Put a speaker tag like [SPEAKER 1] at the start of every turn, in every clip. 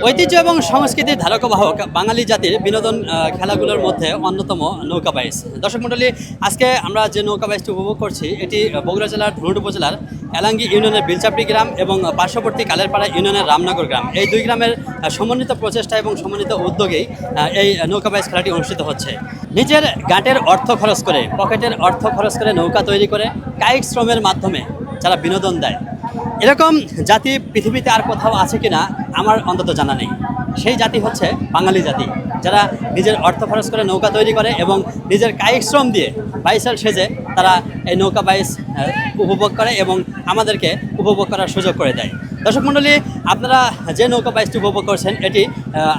[SPEAKER 1] ঐতিহ্য এবং সংস্কৃতির ধারক বাহক বাঙালি জাতির বিনোদন খেলাগুলোর মধ্যে অন্যতম নৌকা বাইচ। দর্শক মণ্ডলী, আজকে আমরা যে নৌকা বাইচটি উপভোগ করছি এটি বগুড়া জেলার ধুনট উপজেলার এলাঙ্গি ইউনিয়নের বিলচাপড়ি গ্রাম এবং পার্শ্ববর্তী কালেরপাড়া ইউনিয়নের রামনগর গ্রাম, এই দুই গ্রামের সমন্বিত প্রচেষ্টা এবং সমন্বিত উদ্যোগেই এই নৌকা বাইচ খেলাটি অনুষ্ঠিত হচ্ছে। নিজের গাঁটের অর্থ খরচ করে, পকেটের অর্থ খরচ করে নৌকা তৈরি করে কায়িক শ্রমের মাধ্যমে যারা বিনোদন দেয়, এরকম জাতি পৃথিবীতে আর কোথাও আছে কিনা আমার অন্তত জানা নেই। সেই জাতি হচ্ছে বাঙালি জাতি, যারা নিজের অর্থ খরচ করে নৌকা তৈরি করে এবং নিজের কায়িক শ্রম দিয়ে বাইসাল সেজে তারা এই নৌকা বাইচ উপভোগ করে এবং আমাদেরকে উপভোগ করার সুযোগ করে দেয়। দর্শক মণ্ডলী, আপনারা যে নৌকা বাইচটি উপভোগ করছেন এটি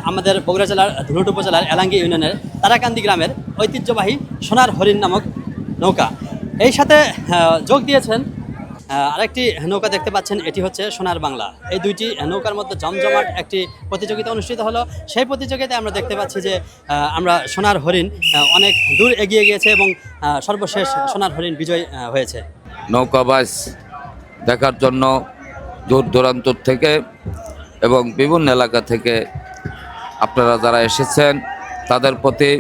[SPEAKER 1] আমাদের বগুড়া জেলার ধুনট উপজেলার এলাঙ্গি ইউনিয়নের তারাকান্দি গ্রামের ঐতিহ্যবাহী সোনার হরিণ নামক নৌকা। এই সাথে যোগ দিয়েছেন আরেকটি নৌকা দেখতে পাচ্ছেন, এটি হচ্ছে সোনার বাংলা। এই দুইটি নৌকার মধ্যে জমজমাট একটি প্রতিযোগিতা অনুষ্ঠিত হলো। সেই প্রতিযোগিতায় আমরা দেখতে পাচ্ছি যে আমরা সোনার হরিণ অনেক দূর এগিয়ে গিয়েছে এবং সর্বশেষ সোনার হরিণ বিজয় হয়েছে।
[SPEAKER 2] নৌকা বাইচ দেখার জন্য দূর দূরান্ত থেকে এবং বিভিন্ন এলাকা থেকে আপনারা যারা এসেছেন তাদের প্রতি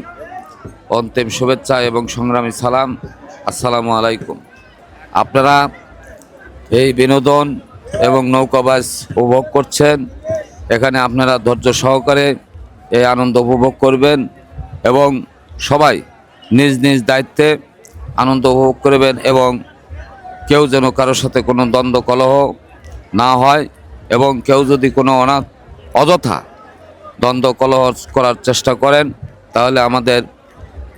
[SPEAKER 2] অন্তিম শুভেচ্ছা এবং সংগ্রামী সালাম। আসসালামু আলাইকুম। আপনারা এই বিনোদন এবং নৌকা বাইচ উপভোগ করছেন, এখানে আপনারা ধৈর্য সহকারে এই আনন্দ উপভোগ করবেন এবং সবাই নিজ নিজ দায়িত্বে আনন্দ উপভোগ করবেন এবং কেউ যেন কারোর সাথে কোনো দ্বন্দ্ব কলহ না হয় এবং কেউ যদি কোনো অযথা দ্বন্দ্ব কলহ করার চেষ্টা করেন তাহলে আমাদের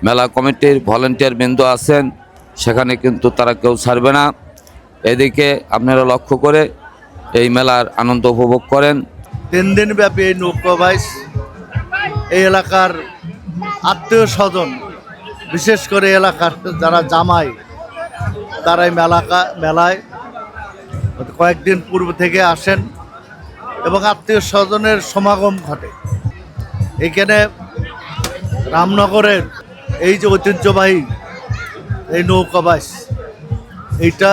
[SPEAKER 2] মেলা কমিটির ভলেন্টিয়ার বৃন্দ আছেন, সেখানে কিন্তু তারা কেউ ছাড়বে না। এদিকে আপনারা লক্ষ্য করে এই মেলার আনন্দ উপভোগ করেন।
[SPEAKER 3] 3 দিন ব্যাপী এই নৌকা বাইচ এই এলাকার আত্মীয় স্বজন, বিশেষ করে এলাকার যারা জামাই, তারাই মেলায় কয়েকদিন পূর্ব থেকে আসেন এবং আত্মীয় স্বজনের সমাগম ঘটে। এখানে রামনগরের এই যে ঐতিহ্যবাহী এই নৌকা বাইচ, এইটা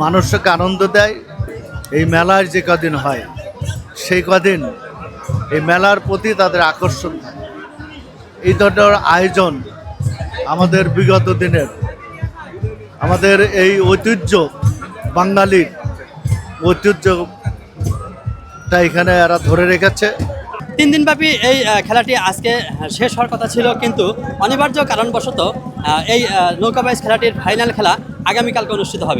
[SPEAKER 3] মানুষকে আনন্দ দেয়। এই মেলার যে কদিন হয় সেই কদিন এই মেলার প্রতি তাদের আকর্ষণ থাকে। এই ধরনের আয়োজন আমাদের বিগত দিনের আমাদের এই ঐতিহ্য, বাঙালির ঐতিহ্যটা এখানে এরা ধরে রেখেছে।
[SPEAKER 1] 3 দিনব্যাপী এই খেলাটি আজকে শেষ হওয়ার কথা ছিল, কিন্তু অনিবার্য কারণবশত এই নৌকা বাইচ খেলাটির ফাইনাল খেলা আগামীকালকে অনুষ্ঠিত হবে।